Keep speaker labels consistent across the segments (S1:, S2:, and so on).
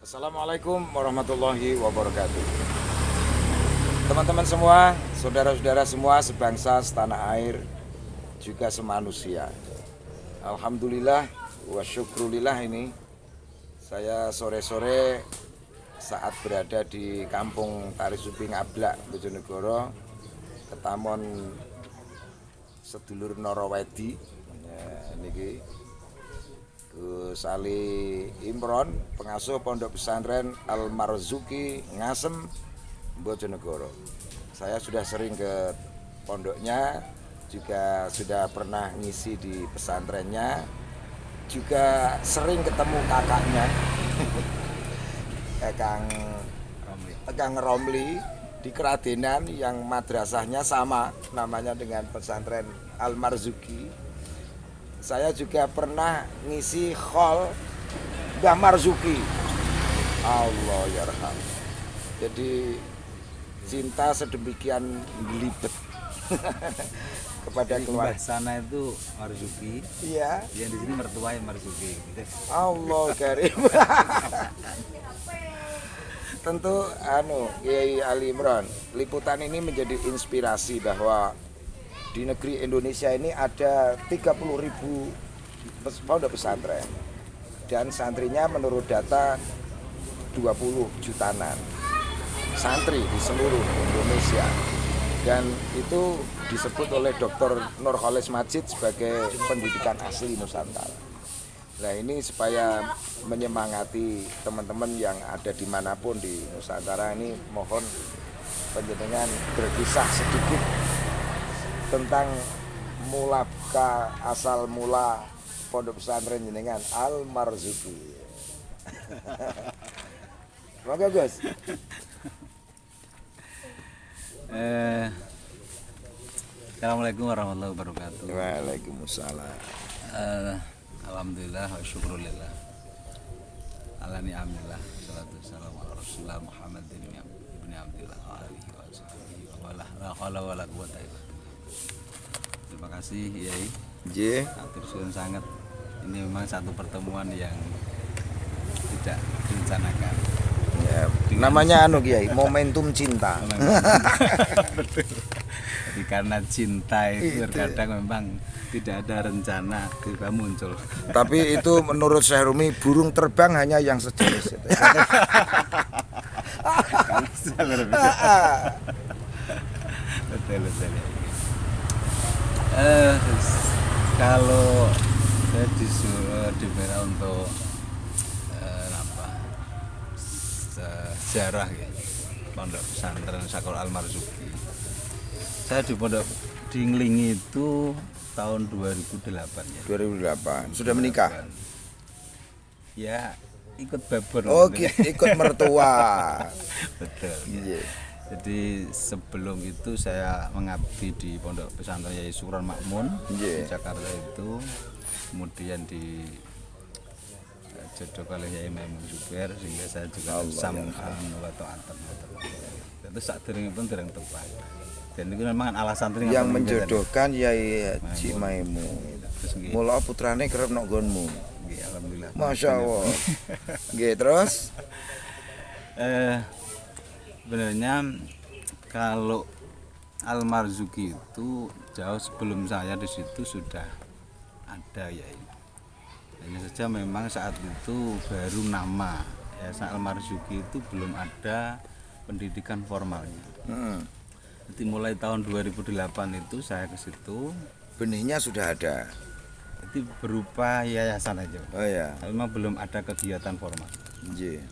S1: Assalamualaikum warahmatullahi wabarakatuh. Teman-teman semua, saudara-saudara semua sebangsa, setanah air, juga semanusia. Alhamdulillah wa syukrulillah, ini saya sore-sore saat berada di kampung Tarisubing Ablak, Bojonegoro, Ketamon sedulur Norowedi. Niki Gus Ali Imron, pengasuh Pondok Pesantren Al Marzuki Ngasem, Bojonegoro. Saya sudah sering ke pondoknya, juga sudah pernah ngisi di pesantrennya, juga sering ketemu kakaknya, Kang Romli di Keradenan, yang madrasahnya sama namanya dengan pesantren Al Marzuki. Saya juga pernah ngisi khol Mbah Marzuki. Allah yarham. Jadi cinta sedemikian belibet kepada keluarga.
S2: Sana itu Marzuki.
S1: Iya.
S2: Yang di sini mertuanya Marzuki. Gitu.
S1: Allah karim. Tentu Kiai Ali Imron, liputan ini menjadi inspirasi bahwa di negeri Indonesia ini ada 30.000 pondok pesantren, dan santrinya menurut data 20 jutaan santri di seluruh Indonesia, dan itu disebut oleh Dr. Nurholis Majid sebagai pendidikan asli Nusantara. Nah, ini supaya menyemangati teman-teman yang ada dimanapun di Nusantara ini, mohon panjenengan berkisah sedikit tentang asal mula pondok pesantren jenengan Al Marzuki. Monggo Gus.
S2: Assalamualaikum warahmatullahi wabarakatuh.
S1: Waalaikumsalam.
S2: Alhamdulillah wa syukrulillah. Ala ni'amillah. Salatu wassalamu ala Rasulullah Muhammadin ibn Abdillah wa alihi wa sahbihi wa la hawla wa la quwwata illa billah. Terima kasih Yai.
S1: Nggih.
S2: Atur suwun sangat. Ini memang satu pertemuan yang tidak direncanakan.
S1: Ya, namanya Kiai, momentum cinta.
S2: Betul. Jadi karena cinta itu terkadang memang tidak ada rencana tiba muncul.
S1: Tapi itu menurut Syekh Rumi, burung terbang hanya yang sejenis itu.
S2: Betul. Kalau saya disuruh diminta untuk sejarah ya, pondok pesantren Sakor Al Marzuki. Saya di pondok di Nglingi itu tahun 2008 ya.
S1: 2008. Sudah menikah?
S2: Ya, ikut babon.
S1: Oh, ikut mertua.
S2: Betul.
S1: Iya.
S2: Jadi sebelum itu saya mengabdi di Pondok Pesantren Yai Sukron Makmun di Jakarta itu, kemudian di jodoh oleh Yai Maimun Zubair, sehingga saya juga sam'an wa ta'atan. Itu saat pun dereng tepat. Dan itu memang alasan
S1: yang menjodohkan Yai Haji Maimun. Mula putrane kerep nok nggonmu.
S2: Nggih, alhamdulillah.
S1: Masya Allah. Nggih, terus
S2: sebenarnya kalau Al Marzuki itu jauh sebelum saya di situ sudah ada ya. Hanya saja memang saat itu baru nama Yayasan Al Marzuki itu belum ada pendidikan formalnya. Jadi mulai tahun 2008 itu saya ke situ.
S1: Benihnya sudah ada.
S2: Itu berupa yayasan aja.
S1: Oh ya.
S2: Memang belum ada kegiatan formal.
S1: Nggih.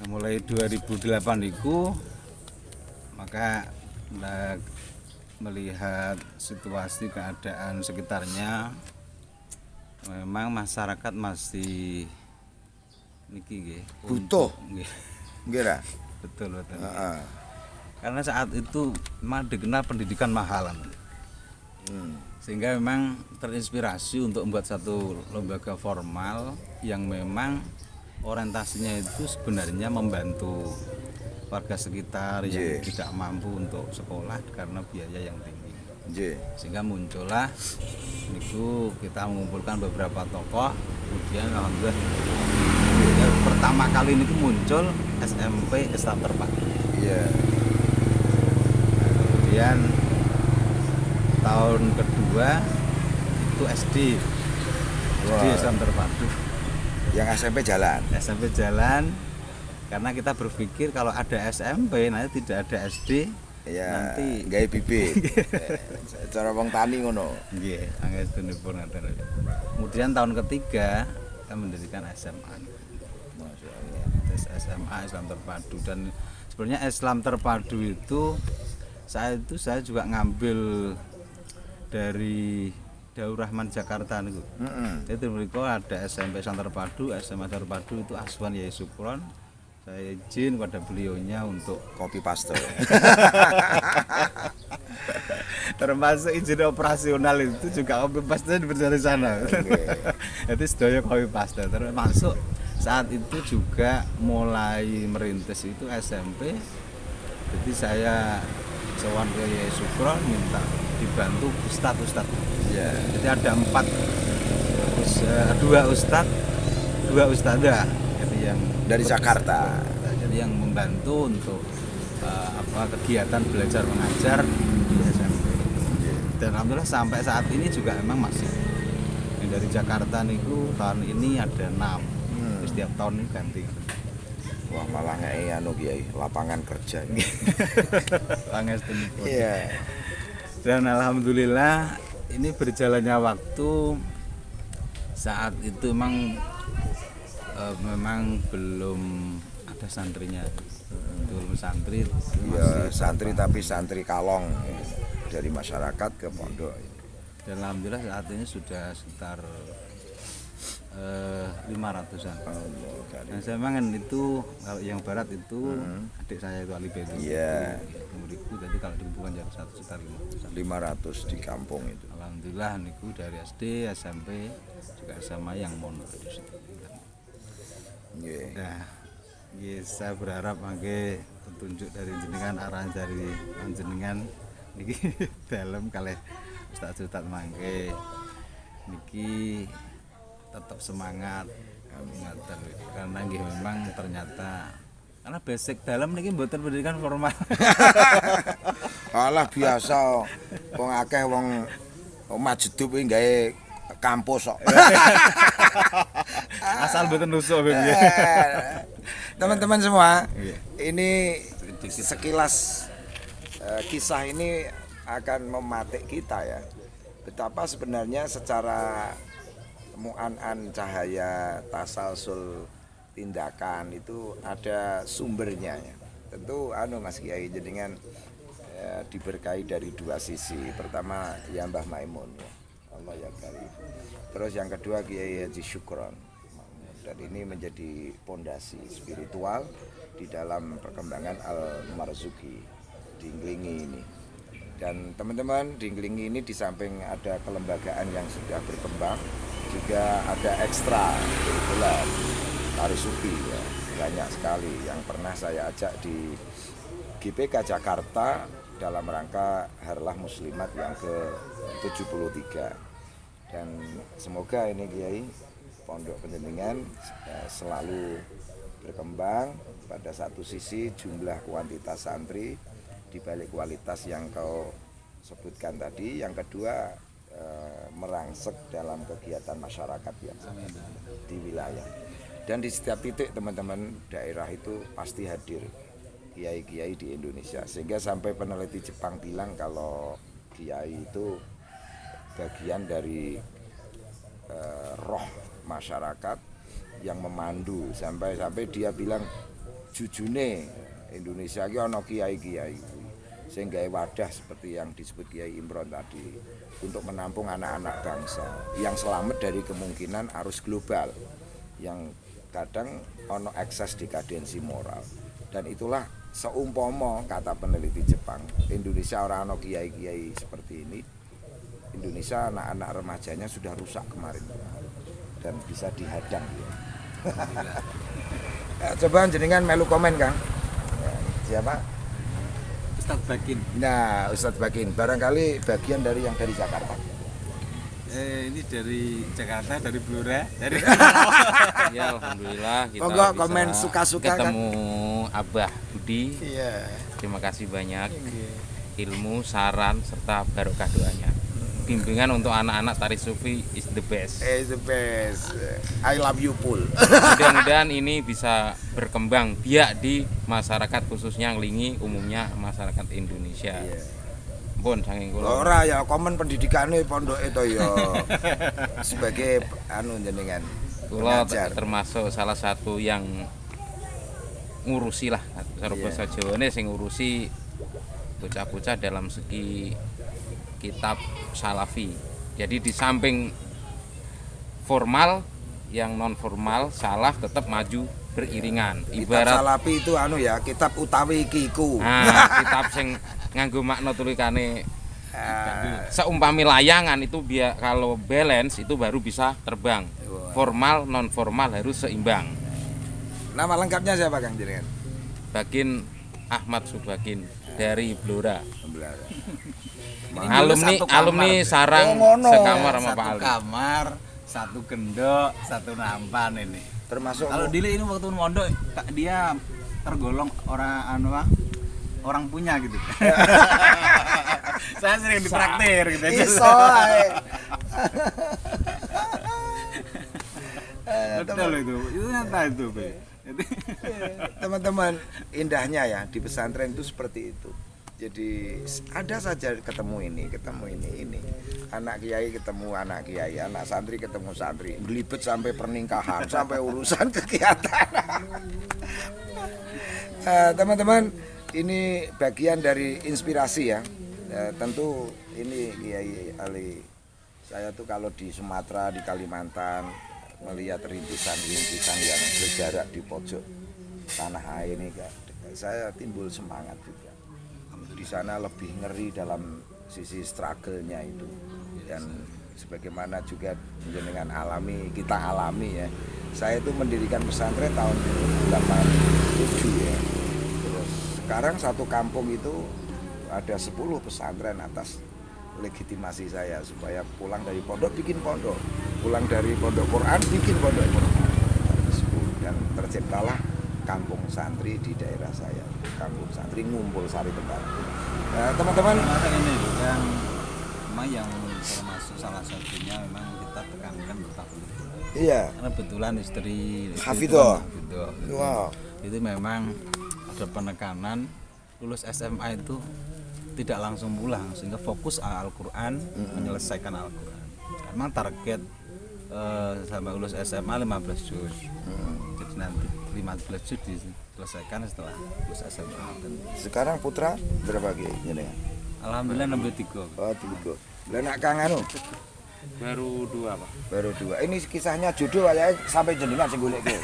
S2: Nah, mulai 2008 itu maka melihat situasi keadaan sekitarnya, memang masyarakat masih niki nggih
S1: butuh
S2: nggih.
S1: Nggih lah.
S2: Betul. Karena saat itu memang dikenal pendidikan mahalan. Sehingga memang terinspirasi untuk membuat satu lembaga formal yang memang orientasinya itu sebenarnya membantu warga sekitar yang tidak mampu untuk sekolah karena biaya yang tinggi. Sehingga muncullah itu kita mengumpulkan beberapa tokoh, kemudian alhamdulillah yang pertama kali ini muncul SMP Islam Terpadu.
S1: Iya.
S2: Kemudian tahun kedua itu SD
S1: Wah.
S2: Islam Terpadu.
S1: Yang SMP jalan.
S2: SMP jalan karena kita berpikir kalau ada SMP nanti tidak ada SD.
S1: Ya,
S2: nanti
S1: gawe bibit. Cara wong tani ngono.
S2: Nggih, angetunipun ngaten. Kemudian tahun ketiga kita mendirikan SMA.
S1: Masyaallah.
S2: Tes SMA Islam Terpadu, dan sebenarnya Islam Terpadu itu saya juga ngambil dari Daur Rahman Jakarta niku. Jadi mereka ada SMP Islam Terpadu, SMA Terpadu itu Aswan Yai Sukron. Saya izin kepada beliaunya untuk
S1: Copy paste.
S2: termasuk izin operasional itu juga copy paste dari sana. Jadi sedaya copy paste, termasuk saat itu juga mulai merintis itu SMP. Jadi saya sowan ke Yai Sukron minta dibantu ustad.
S1: Ya.
S2: Jadi ada dua ustadzah. Jadi yang
S1: Dari Jakarta.
S2: Jadi yang membantu untuk kegiatan belajar mengajar di SMP. Dan alhamdulillah sampai saat ini juga memang masih. Yang dari Jakarta niku tahun ini ada 6. Setiap tahun ini ganti.
S1: Wah, malah ngei anu Kiai, lapangan kerja.
S2: Pangestenipun.
S1: Iya.
S2: Dan alhamdulillah ini berjalannya waktu saat itu memang belum ada santrinya, belum santri.
S1: Iya, santri tapi santri kalong dari masyarakat ke pondok.
S2: Dan alhamdulillah saat ini sudah sekitar 500-an. Nah, saya memang itu kalau yang barat itu adik saya itu Ali Bedu.
S1: Iya.
S2: Muridku, jadi kalau dikumpulkan jadi 1,500
S1: 500 di kampung itu.
S2: Alhamdulillah niku dari SD, SMP juga sama yang mondok di situ.
S1: Nggih.
S2: Nah, saya berharap mangke petunjuk dari jenengan, arahan dari jenengan niki dalam kalih ustaz-ustaz mangke niki tetap semangat karena nggih memang ternyata karena basic dalam niki mboten pendidikan formal.
S1: Alah biasa wong akeh wong majedub kuwi gawe kampus kok.
S2: Asal mboten nusuk
S1: Teman-teman semua, ini sekilas kisah ini akan mematik kita ya. Betapa sebenarnya secara mu'an-an cahaya tasalsul tindakan itu ada sumbernya ya. Tentu Mas Kiai jenengan diberkahi dari dua sisi. Pertama ya Mbah Maimun ya. Allah ya kali. Terus yang kedua Kiai Haji Syukron. Dan ini menjadi pondasi spiritual di dalam perkembangan Al-Marzuki di Nglingi ini. Dan teman-teman di Nglingi ini di samping ada kelembagaan yang sudah berkembang, juga ada ekstra kurikuler tari sufi ya, banyak sekali yang pernah saya ajak di GPK Jakarta dalam rangka Harlah Muslimat yang ke-73. Dan semoga ini Kiai Pondok Penjenengan selalu berkembang. Pada satu sisi jumlah kuantitas santri di balik kualitas yang kau sebutkan tadi, yang kedua merangsek dalam kegiatan masyarakat yang di wilayah. Dan di setiap titik teman-teman daerah itu pasti hadir kiai-kiai di Indonesia, sehingga sampai peneliti Jepang bilang kalau kiai itu bagian dari roh masyarakat yang memandu, sampai dia bilang jujune Indonesia iki ana kiai-kiai sehingga wadah seperti yang disebut Kiai Imron tadi untuk menampung anak-anak bangsa yang selamat dari kemungkinan arus global yang kadang ono ekses dekadensi moral. Dan itulah seumpama kata peneliti Jepang, Indonesia orang ono kiai-kiai seperti ini, Indonesia anak-anak remajanya sudah rusak kemarin dan bisa dihadang. Coba jenengan melu komen Kang. Siapa?
S2: Ustadz Bakin.
S1: Nah, Ustadz Bakin barangkali bagian dari yang dari Jakarta.
S2: Ini dari Jakarta, dari Blora, dari
S3: Ya alhamdulillah kita
S1: Monggo
S3: bisa
S1: komen suka-suka kan.
S3: ketemu Abah Budi.
S1: Iya.
S3: Terima kasih banyak ilmu, saran serta barokah doanya. Bimbingan untuk anak-anak tari sufi is the best.
S1: The best. I love you Pul.
S3: Mudah-mudahan ini bisa berkembang biak di masyarakat khususnya Nglingi, umumnya masyarakat Indonesia. Pun saking kula.
S1: Ora ya komen pendidikannya pondok itu ya sebagai jenengan.
S3: Kula
S1: pengajar.
S3: termasuk salah satu yang ngurusi lah cara bahasa Jawane sing ngurusi bocah-bocah dalam segi kitab salafi. Jadi di samping formal yang non formal salaf tetap maju beriringan.
S1: Kitab
S3: Ibarat
S1: salafi itu kitab utawi kiku.
S3: kitab sing nganggo makna tulikane seumpami layangan itu biar kalau balance itu baru bisa terbang. Formal non formal harus seimbang.
S1: Nama lengkapnya siapa Kang jenengan?
S3: Bakin Ahmad Subakin dari Blora.
S2: Ini
S3: Alumni Sarang
S1: Oh, ngono.
S3: sekamar sama Pak
S2: satu
S3: Ali.
S2: kamar, satu gendok, satu nampan ini.
S1: Termasuk
S2: Kalau Dili ini waktu mondok dia tergolong orang punya gitu. Saya sering ditraktir gitu.
S1: iso ae.
S2: Betul itu. Itu nyata itu, Be.
S1: Teman-teman, indahnya ya di pesantren itu seperti itu. Jadi ada saja ketemu ini. Anak kiai ketemu anak kiai, anak santri ketemu santri. Belibet sampai pernikahan, sampai urusan kegiatan. Teman-teman, ini bagian dari inspirasi ya. Tentu ini Kiai Ali. Saya tuh kalau di Sumatera, di Kalimantan melihat rintisan-rintisan yang berjarak di pojok tanah air ini, saya timbul semangat juga. Di sana lebih ngeri dalam sisi struggle-nya itu, dan sebagaimana juga jenengan kita alami ya. Saya itu mendirikan pesantren tahun 87 ya. Terus sekarang satu kampung itu ada 10 pesantren atas legitimasi saya, supaya pulang dari pondok bikin pondok, pulang dari pondok Quran bikin pondok Quran. Dan terciptalah kampung santri di daerah saya, kampung santri Ngumpul Sari Tembak. Teman-teman,
S2: ini yang termasuk salah satunya memang kita tekankan bertakwa.
S1: iya,
S2: Karena kebetulan istri
S1: Hafidho.
S2: Wow. Itu memang ada penekanan lulus SMA itu tidak langsung pulang, sehingga fokus Al-Quran, menyelesaikan Al-Quran. Memang target sampai lulus SMA 15 juz. Jadi nanti 15 juz diselesaikan setelah lulus SMA.
S1: sekarang putra berapa Ki jenengan?
S2: Alhamdulillah nambah 3.
S1: Oh, 3. Lah nak Kang anu
S3: Baru 2 Pak.
S1: baru 2. Ini kisahnya jodoh aja sampai jenengan sing goleke.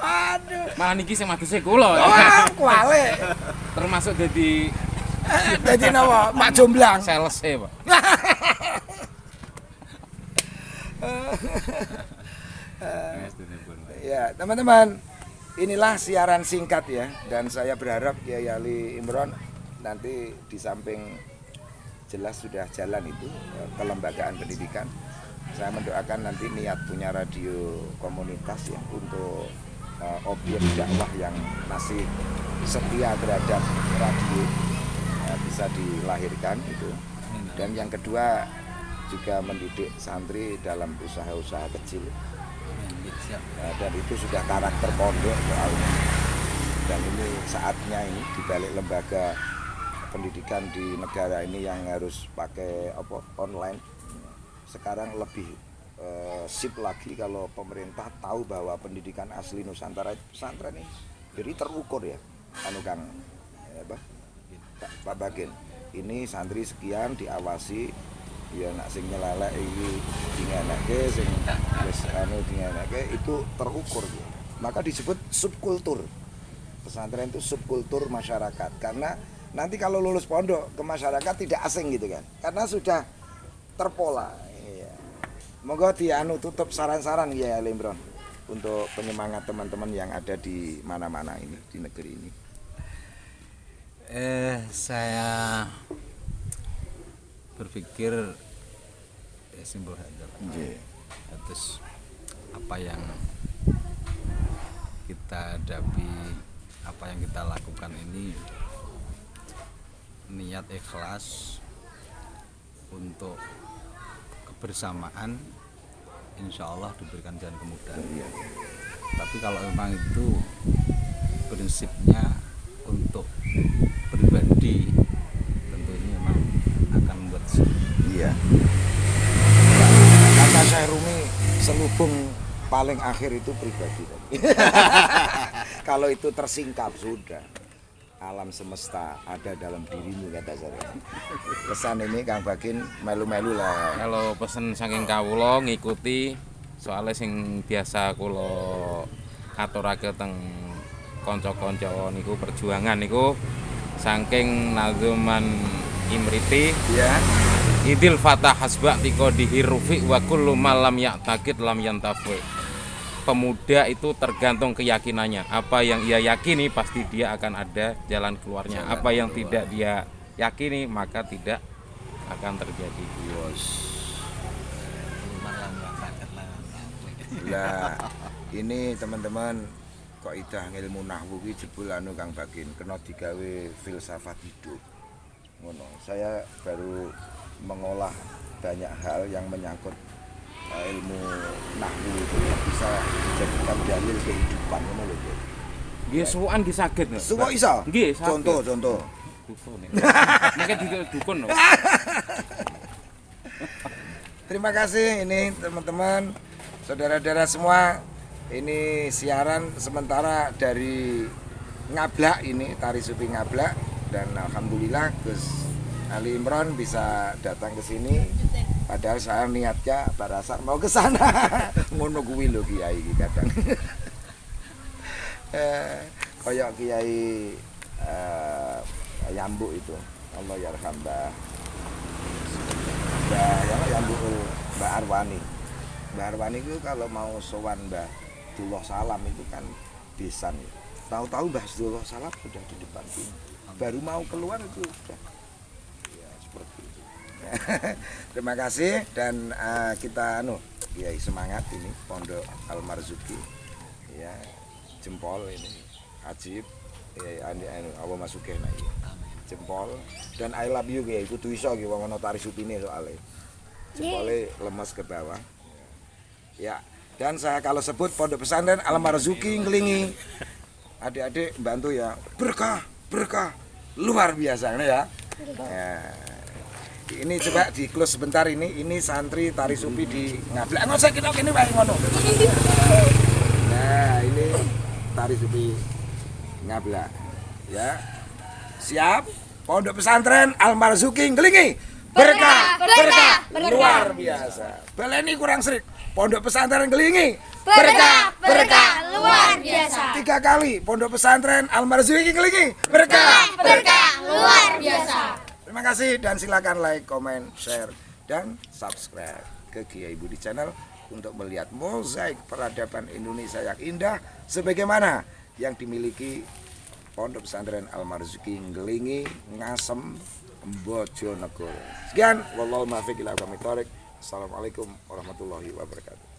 S1: Aduh.
S3: Malah niki sing maduse kula.
S1: Wah, kuale.
S3: Termasuk jadi
S1: Dadi napa? Mak Jomblang.
S3: sales Pak.
S1: Ya, teman-teman, inilah siaran singkat ya, dan saya berharap Kiai Ali Imron nanti di samping jelas sudah jalan itu kelembagaan pendidikan. Saya mendoakan nanti niat punya radio komunitas ya untuk objek dakwah yang masih setia terhadap radio bisa dilahirkan itu. Dan yang kedua juga mendidik santri dalam usaha-usaha kecil. Dan itu sudah karakter pondok soalnya. Dan ini saatnya ini dibalik lembaga pendidikan di negara ini yang harus pakai online. Sekarang lebih sip lagi kalau pemerintah tahu bahwa pendidikan asli Nusantara itu pesantren ini jadi terukur ya. Kang Pak Bagin, ini santri sekian diawasi ya, nak sing nyelelek iki dingeneke sing wis dingeneke itu terukur ya. Maka disebut subkultur. Pesantren itu subkultur masyarakat, karena nanti kalau lulus pondok ke masyarakat tidak asing gitu kan, karena sudah terpola. Iya. Moga tutup saran-saran ya Limbron untuk penyemangat teman-teman yang ada di mana-mana ini di negeri ini.
S2: Saya berpikir ya simbol hajar.
S1: Nggih.
S2: Terus apa yang kita hadapi, apa yang kita lakukan ini niat ikhlas untuk kebersamaan, insya Allah diberikan jalan kemudahan.
S1: Iya.
S2: Tapi kalau memang itu prinsipnya untuk pribadi, tentu ini memang akan membuat
S1: Iya. Kata saya Rumi, selubung paling akhir itu pribadi. Kalau itu tersingkap sudah. Alam semesta ada dalam dirimu, kata saya. Pesan ini Kang Bagin melu-melu lah.
S3: Kalau pesen saking kawula ngikuti soalnya sing biasa kula aturake teng kanca-kanca niku perjuangan niku saking Nazuman Imriti
S1: Ya.
S3: Idil fatah hasba tiko dihirufi wa kullu malam ya'taqid lam yantafi. Pemuda itu tergantung keyakinannya. Apa yang ia yakini pasti dia akan ada jalan keluarnya. Apa yang tidak dia yakini maka tidak akan terjadi.
S1: Lah ini teman-teman kaidah ilmu nahwu iki jebul anu Kang Bagin kena digawe filsafat hidup. Ngono. Saya baru mengolah banyak hal yang menyangkut ilmu nahwu itu yang bisa dijadikan dalil kehidupan ngono lho.
S3: Nggih suwukan nggih saged.
S1: Suwo iso?
S3: Nggih, saged.
S1: Contoh.
S3: Dukun. Mungkin dukun lho.
S1: Terima kasih ini teman-teman, saudara-saudara semua. Ini siaran sementara dari Ngablak ini, Tari Sufi Ngablak, dan alhamdulillah Gus Ali Imron bisa datang ke sini. Padahal saya niatnya pada saat mau ke sana. Ngono kuwi lho kiai iki kadang. Kayak kiai Yambuk itu. Allah yarham Mbah Yambuk Mbak Arwani. Mbak Arwani itu kalau mau sowan Mbah Dullah Salam itu kan besan. Tahu-tahu Mbah Dullah Salam sudah di depan sini. Baru mau keluar itu sudah. Ya seperti itu. Terima kasih dan kita Kiai semangat ini Pondok Al Marzuki. Ya, jempol ini. Ajib. Ya Allah masuke nek jempol dan I love you Kiai kudu iso ki wong ana tari supine soalé. Jempolnya lemes ke bawah. Ya, dan saya kalau sebut Pondok Pesantren Al Marzuki Nglingi. Adik-adik bantu ya. Berkah luar biasa ya. Ini coba di close sebentar ini santri tari sufi di Ngablak. Nggak usah kita kene wae ngono. Nah, ini tari sufi Ngablak. Ya. Siap? Pondok Pesantren Al Marzuki Nglingi. Berkah luar biasa. Baleni kurang serik. Pondok Pesantren Nglingi. Berkah
S4: luar biasa.
S1: 3 kali. Pondok Pesantren Al Marzuki Nglingi. Berkah
S4: luar biasa.
S1: Terima kasih dan silakan like, comment, share dan subscribe ke Kiai Budi Channel untuk melihat mozaik peradaban Indonesia yang indah sebagaimana yang dimiliki Pondok Pesantren Al Marzuki Nglingi Ngasem Bojonegoro. Sekian, wallahu muwaffiq ila aqwamit thoriq. Assalamualaikum warahmatullahi wabarakatuh.